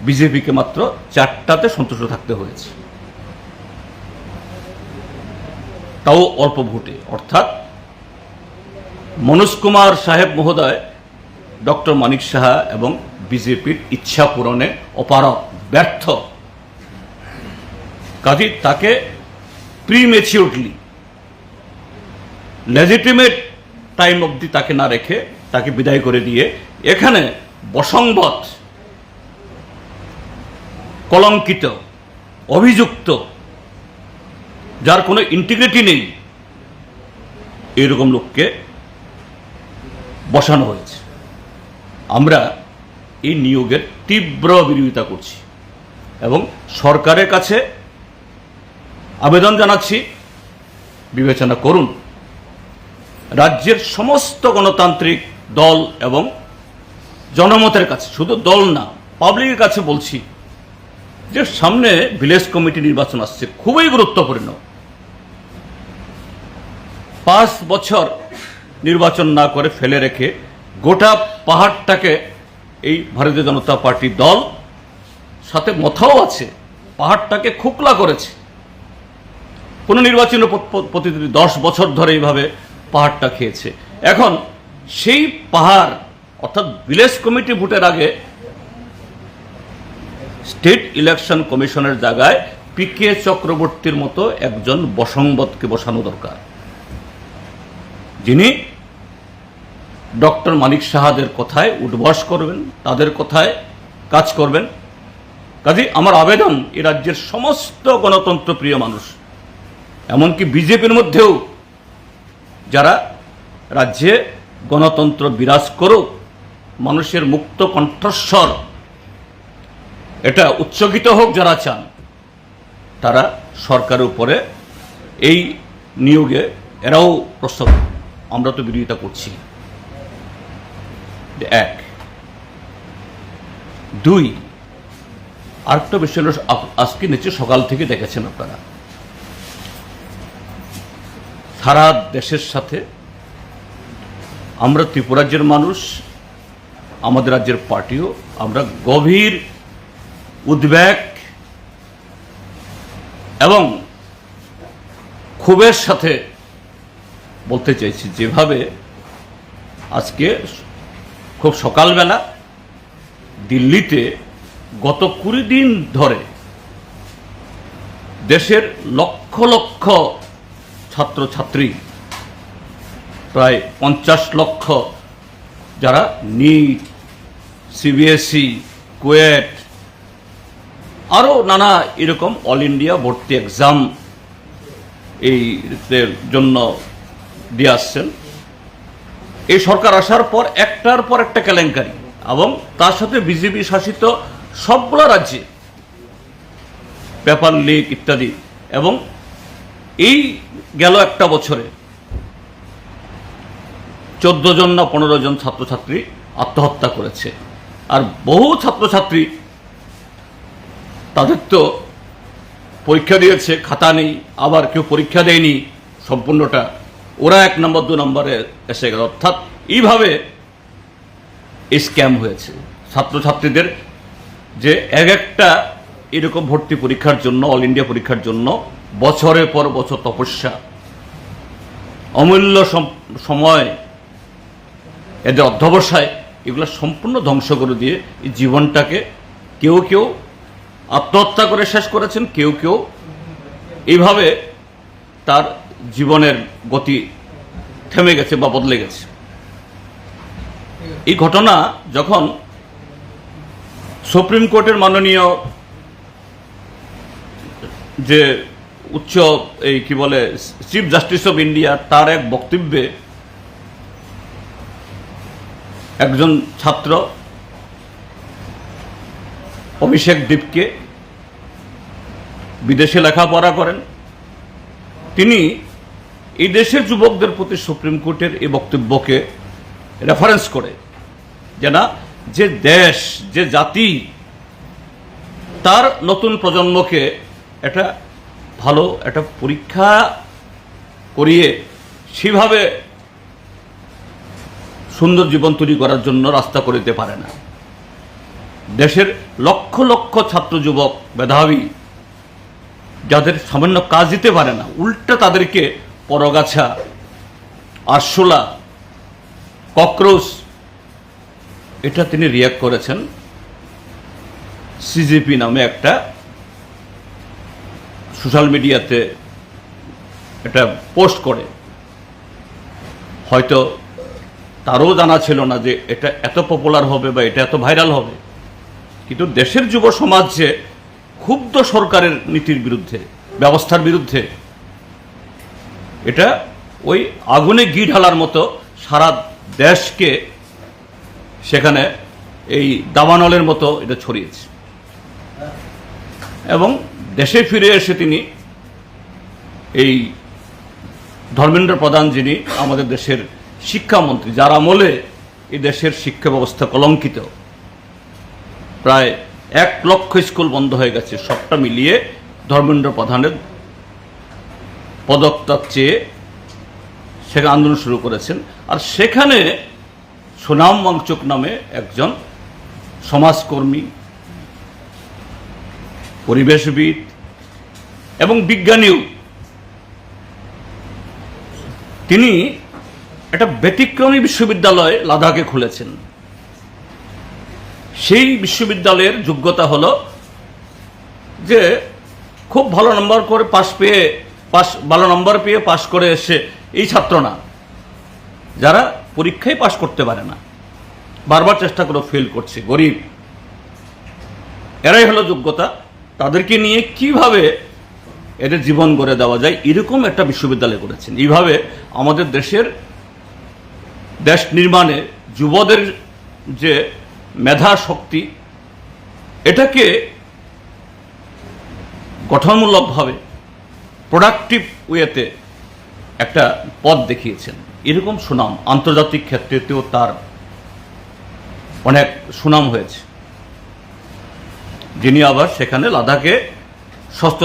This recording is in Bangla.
বিজেপিকে মাত্র 4টাতে সন্তুষ্ট থাকতে হয়েছে, তাও অল্প ভোটে। অর্থাৎ মনোজ কুমার সাহেব মহোদয়, ডক্টর মানিক সাহা এবং বিজেপির ইচ্ছা পূরণে অপারগ, ব্যর্থ। কাজী তাকে প্রিমেচিউরলি লেজিটিমেট টাইম অবধি তাকে না রেখে তাকে বিদায় করে দিয়ে এখানে বসংবত, কলঙ্কিত, অভিযুক্ত, যার কোনো ইন্টিগ্রিটি নেই, এরকম লোককে বসানো হয়েছে। আমরা এই নিয়োগের তীব্র বিরোধিতা করছি এবং সরকারের কাছে আবেদন জানাচ্ছি, বিবেচনা করুন। রাজ্যের সমস্ত গণতান্ত্রিক দল এবং জনমতের কাছে, শুধু দল না, পাবলিকের কাছে বলছি যে সামনে ভিলেজ কমিটি নির্বাচন আসছে, খুবই গুরুত্বপূর্ণ। 5 বছর নির্বাচন না করে ফেলে রেখে গোটা পাহাড়টাকে এই ভারতীয় জনতা পার্টি দল সাথে মথাও আছে, পাহাড়টাকে খোকলা করেছে। কোনো নির্বাচনের প্রতিনিধি 10 বছর ধরে এইভাবে পাহাড়টা খেয়েছে। এখন সেই পাহাড়, অর্থাৎ ভিলেজ কমিটি ভোটের আগে স্টেট ইলেকশন কমিশনের জায়গায় পিকে চক্রবর্তীর মতো একজন বসংবতকে বসানো দরকার, যিনি ডক্টর মানিক সাহাদের কথায় উদ্বাস করবেন, তাদের কথায় কাজ করবেন। কাজেই আমার আবেদন, এ রাজ্যের সমস্ত গণতন্ত্র প্রিয় মানুষ, এমনকি বিজেপির মধ্যেও যারা রাজ্যে গণতন্ত্র বিরাজ করুক, মানুষের মুক্ত কণ্ঠস্বর এটা উচ্চকিত হোক, যারা চান তারা সরকারের উপরে এই নিয়োগে এরাও প্রস্তাব, আমরা তো বিরোধিতা করছি। 1, 2, আরেকটা বিষয় হল, আজকে নিচে সকাল থেকে দেখেছেন আপনারা, সারা দেশের সাথে আমরা ত্রিপুরাজ্যের মানুষ, আমাদের রাজ্যের পার্টিও, আমরা গভীর উদ্বেগ এবং ক্ষোভের সাথে বলতে চাইছি, যেভাবে আজকে খুব সকালবেলা দিল্লিতে গত 20 দিন ধরে দেশের লক্ষ লক্ষ ছাত্রছাত্রী, প্রায় 50 লক্ষ, যারা নিট, সিবিএসই, কুয়েট, আরও নানা এরকম অল ইন্ডিয়া ভর্তি এক্সাম এই জন্য দিয়ে আসছেন। এই সরকার আসার পর একটার পর একটা কেলেঙ্কারি, এবং তার সাথে বিজেপি শাসিত সবগুলো রাজ্যে পেপার লিক ইত্যাদি। এবং এই গেল একটা বছরে 14 জন না 15 জন ছাত্রছাত্রী আত্মহত্যা করেছে। আর বহু ছাত্রছাত্রী, তাদের তো পরীক্ষা দিয়েছে, খাতা নেই, আবার কেউ পরীক্ষা দেয়নি সম্পূর্ণটা, ওরা 1 নম্বর 2 নম্বরে এসে গেল। অর্থাৎ এইভাবে স্ক্যাম হয়েছে ছাত্রছাত্রীদের, যে একটা এরকম ভর্তি পরীক্ষার জন্য, অল ইন্ডিয়া পরীক্ষার জন্য বছরের পর বছর তপস্যা, অমূল্য সময়, এদের অধ্যবসায়, এগুলো সম্পূর্ণ ধ্বংস করে দিয়ে এই জীবনটাকে কেউ কেউ আত্মহত্যা করে শেষ করেছেন, কেউ কেউ এইভাবে তার জীবনের গতি থেমে গেছে বা বদলে গেছে। এই ঘটনা যখন সুপ্রিম কোর্টের মাননীয় যে উচ্চ এই কি বলে চিফ জাস্টিস অফ ইন্ডিয়া, তার এক বক্তব্যে একজন ছাত্র অভিষেক দীপকে, বিদেশে লেখাপড়া করেন, তিনি এই দেশের যুবকদের প্রতি সুপ্রিম কোর্টের এই বক্তব্যকে রেফারেন্স করে, যে না, যে দেশ, যে জাতি তার নতুন প্রজন্মকে একটা ভালো একটা পরীক্ষা করিয়ে সেভাবে সুন্দর জীবন তৈরি করার জন্য রাস্তা করে দিতে পারে না। দেশের লক্ষ লক্ষ ছাত্র যুবক মেধাবী যাদের সামান্য কাজ দিতে পারে না, উল্টা তাদেরকে পরগাছা, আরশোলা, ককরোচ, এটা তিনি রিয়াক্ট করেছেন সিজেপি নামে একটা সোশ্যাল মিডিয়াতে এটা পোস্ট করে। হয়তো তারও জানা ছিল না যে এটা এত পপুলার হবে বা এটা এত ভাইরাল হবে, কিন্তু দেশের যুব সমাজ যে ক্ষুব্ধ সরকারের নীতির বিরুদ্ধে, ব্যবস্থার বিরুদ্ধে, এটা ওই আগুনে ঘি ঢালার মতো সারা দেশকে সেখানে এই দাবানলের মতো এটা ছড়িয়েছে। এবং দেশে ফিরে এসে তিনি এই ধর্মেন্দ্র প্রধান, যিনি আমাদের দেশের শিক্ষামন্ত্রী, যার আমলে এই দেশের শিক্ষা ব্যবস্থা কলঙ্কিত, প্রায় 1 লক্ষ স্কুল বন্ধ হয়ে গেছে, সবটা মিলিয়ে ধর্মেন্দ্র প্রধানের পদত্যাগ চেয়ে সেখানে আন্দোলন শুরু করেছেন। আর সেখানে সোনাম ওয়াংচুক নামে একজন সমাজকর্মী, পরিবেশবিদ এবং বিজ্ঞানীও, তিনি একটা ব্যতিক্রমী বিশ্ববিদ্যালয় লাদাখে খুলেছেন। সেই বিশ্ববিদ্যালয়ের যোগ্যতা হলো যে খুব ভালো নম্বর করে ভালো নম্বর পেয়ে পাশ করে এসে এই ছাত্র না, যারা পরীক্ষায় পাশ করতে পারে না, বারবার চেষ্টা করে ফেল করছে, গরিব, এরাই হলো যোগ্যতা। তাদেরকে নিয়ে কিভাবে এদের জীবন গড়ে দেওয়া যায়, এরকম একটা বিশ্ববিদ্যালয় করেছেন। এইভাবে আমাদের দেশ নির্মাণে যুবদের যে মেধা শক্তি, এটাকে গঠনমূলকভাবে প্রোডাক্টিভ ওয়েতে একটা পথ দেখিয়েছেন। এরকম সুনাম আন্তর্জাতিক ক্ষেত্রেতেও তার অনেক সুনাম হয়েছে, যিনি আবার সেখানে লাদাখে ষষ্ঠ